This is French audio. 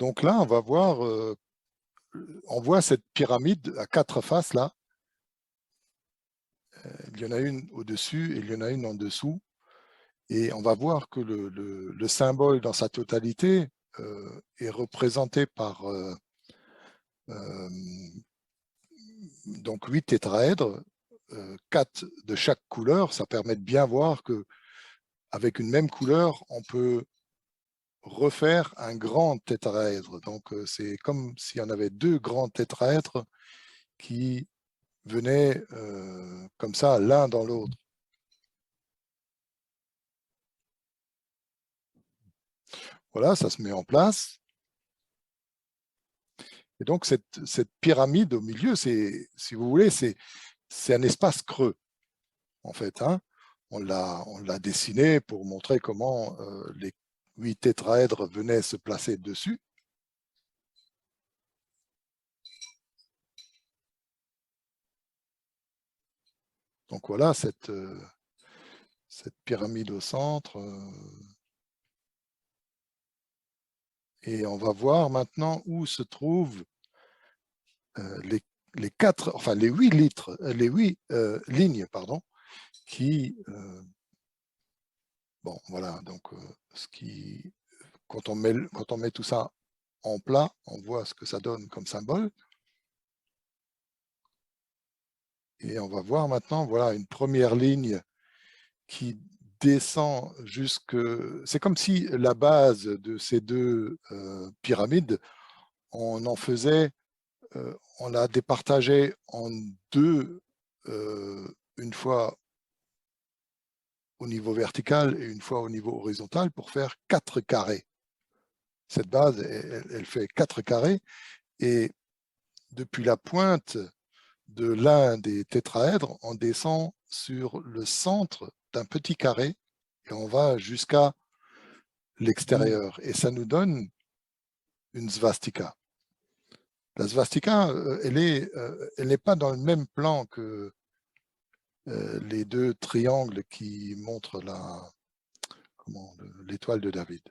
Donc là, on va voir, on voit cette pyramide à 4 faces là. Il y en a une au-dessus et il y en a une en dessous. Et on va voir que le symbole dans sa totalité est représenté par donc 8 tétraèdres, 4 de chaque couleur. Ça permet de bien voir que avec une même couleur, on peut refaire un grand tétraèdre. Donc c'est comme s'il y en avait 2 grands tétraèdres qui venaient comme ça l'un dans l'autre. Voilà, ça se met en place. Et donc, cette pyramide au milieu, si vous voulez, c'est un espace creux, en fait. Hein. On l'a dessiné pour montrer comment les 8 tétraèdres venaient se placer dessus. Donc voilà, cette pyramide au centre. Et on va voir maintenant où se trouvent les 8 litres, les 8 lignes, pardon, qui, bon, voilà, donc quand on met tout ça en plat, on voit ce que ça donne comme symbole. Et on va voir maintenant, voilà, une première ligne qui descend jusque... C'est comme si la base de ces deux pyramides, on en faisait, on la départageait en deux, une fois au niveau vertical et une fois au niveau horizontal pour faire 4 carrés. Cette base, elle fait 4 carrés et depuis la pointe de l'un des tétraèdres, on descend sur le centre d'un petit carré et on va jusqu'à l'extérieur. Et ça nous donne une svastika. La svastika, elle n'est pas dans le même plan que les deux triangles qui montrent l'étoile de David.